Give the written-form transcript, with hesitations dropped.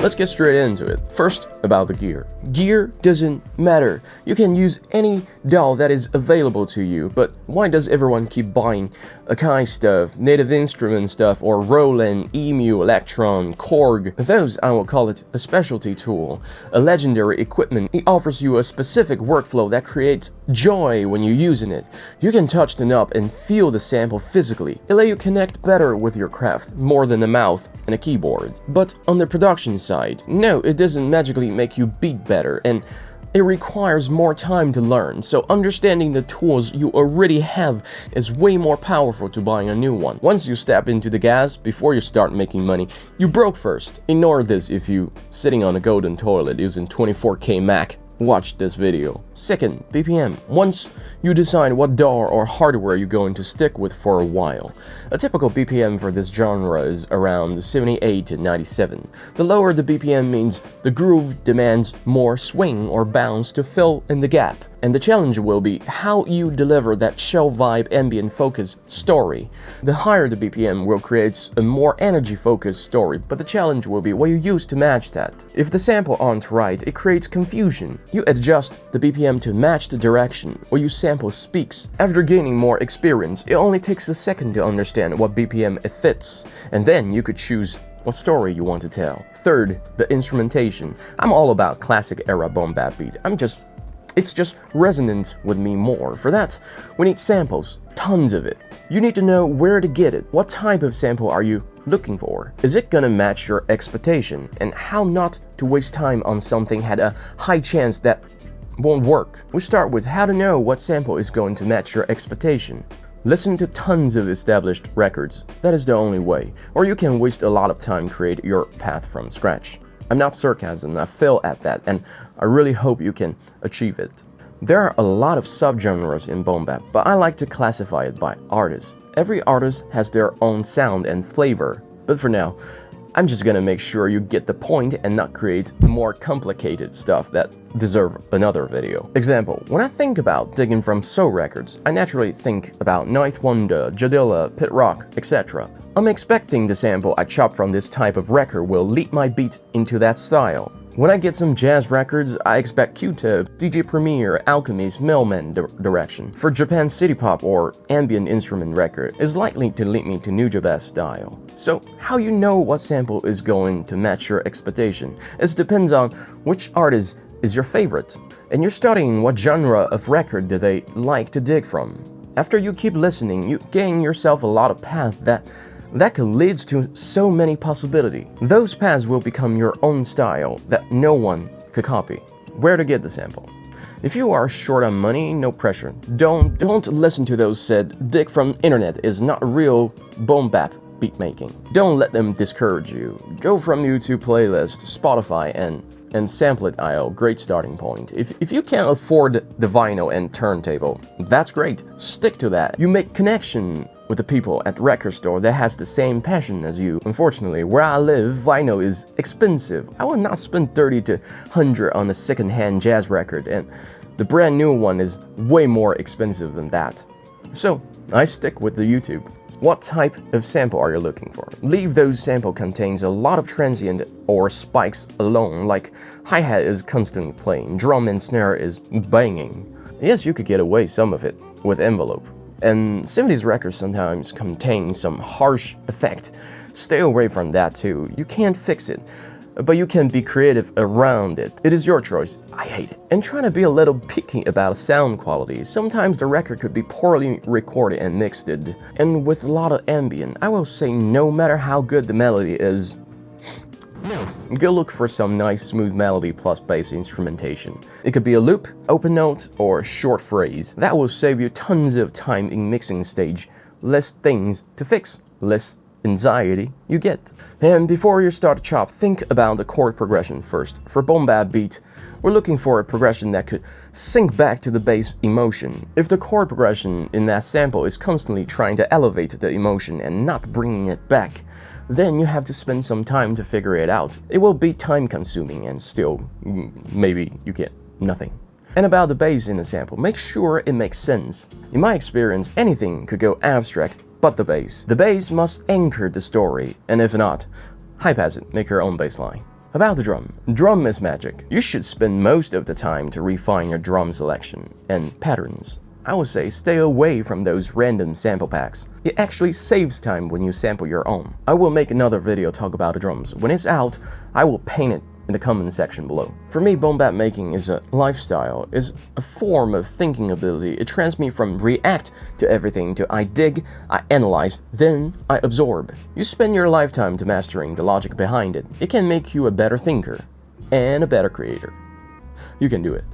Let's get straight into it. First, about the gear. Gear doesn't matter. You can use any DAW that is available to you, but why does everyone keep buying Akai stuff, Native Instrument stuff, or Roland, Emu, Electron, Korg? Those, I will call it a specialty tool, a legendary equipment. It offers you a specific workflow that creates joy when you're using it. You can touch the knob and feel the sample physically. It lets you connect better with your craft, more than a mouth and a keyboard. But on the production side, no, it doesn't magically make you beat better, and it requires more time to learn, so understanding the tools you already have is way more powerful to buying a new one. Once you step into the gas, before you start making money, you broke first. Ignore this if you sitting on a golden toilet using 24K Mac. Watch this video. Second, BPM. Once you decide what DAW or hardware you're going to stick with for a while. A typical BPM for this genre is around 78 to 97. The lower the BPM means the groove demands more swing or bounce to fill in the gap. And the challenge will be how you deliver that chill vibe ambient focus story. The higher the BPM will create a more energy focused story, but the challenge will be what you use to match that. If the sample aren't right, it creates confusion. You adjust the BPM to match the direction where your sample speaks. After gaining more experience, it only takes a second to understand what BPM it fits, and then you could choose what story you want to tell. Third, the instrumentation. I'm all about classic era boombap beat. It's just resonant with me more. For that, we need samples, tons of it. You need to know where to get it. What type of sample are you looking for? Is it gonna match your expectation? And how not to waste time on something had a high chance that won't work. We start with how to know what sample is going to match your expectation. Listen to tons of established records. That is the only way. Or you can waste a lot of time create your path from scratch. I'm not sarcasm, I fail at that, and I really hope you can achieve it. There are a lot of subgenres in boombap, but I like to classify it by artist. Every artist has their own sound and flavor, but for now, I'm just gonna make sure you get the point and not create more complicated stuff that deserve another video. Example, when I think about digging from soul records, I naturally think about Ninth Wonder, Jadilla, Pit Rock, etc. I'm expecting the sample I chop from this type of record will lead my beat into that style. When I get some jazz records, I expect Q-Tip, DJ Premier, Alchemist, Millman direction. For Japan City Pop or ambient instrument record is likely to lead me to New Japan style. So how you know what sample is going to match your expectation? It depends on which artist is your favorite, and you're studying what genre of record do they like to dig from. After you keep listening, you gain yourself a lot of paths that could lead to so many possibilities. Those paths will become your own style that no one could copy. Where to get the sample? If you are short on money, no pressure. Don't listen to those said dig from internet is not real boombap beat making. Don't let them discourage you. Go from YouTube playlist, Spotify, and sample it IO, great starting point. If you can't afford the vinyl and turntable, that's great. Stick to that. You make connection with the people at record store that has the same passion as you. Unfortunately, where I live, vinyl is expensive. I will not spend 30 to 100 on a second-hand jazz record, and the brand new one is way more expensive than that. So, I stick with the YouTube. What type of sample are you looking for? Leave those sample contains a lot of transient or spikes alone, like hi-hat is constantly playing, drum and snare is banging. Yes, you could get away some of it with envelope. And 70s records sometimes contain some harsh effect. Stay away from that too. You can't fix it, but you can be creative around it. It is your choice. I hate it. And trying to be a little picky about sound quality. Sometimes the record could be poorly recorded and mixed. And with a lot of ambient, I will say no matter how good the melody is, no. Go look for some nice smooth melody plus bass instrumentation. It could be a loop, open note, or short phrase. That will save you tons of time in mixing stage. Less things to fix, less anxiety you get. And before you start to chop, think about the chord progression first. For boombap beat, we're looking for a progression that could sync back to the bass emotion. If the chord progression in that sample is constantly trying to elevate the emotion and not bringing it back, then you have to spend some time to figure it out. It will be time consuming and still, maybe you get nothing. And about the bass in the sample, make sure it makes sense. In my experience, anything could go abstract but the bass. The bass must anchor the story, and if not, high pass it, make your own bass line. About the drum. Drum is magic. You should spend most of the time to refine your drum selection and patterns. I would say stay away from those random sample packs. It actually saves time when you sample your own. I will make another video talk about the drums. When it's out, I will paint it in the comment section below. For me, boombap making is a lifestyle, is a form of thinking ability. It trans me from react to everything to I dig, I analyze, then I absorb. You spend your lifetime to mastering the logic behind it. It can make you a better thinker and a better creator. You can do it.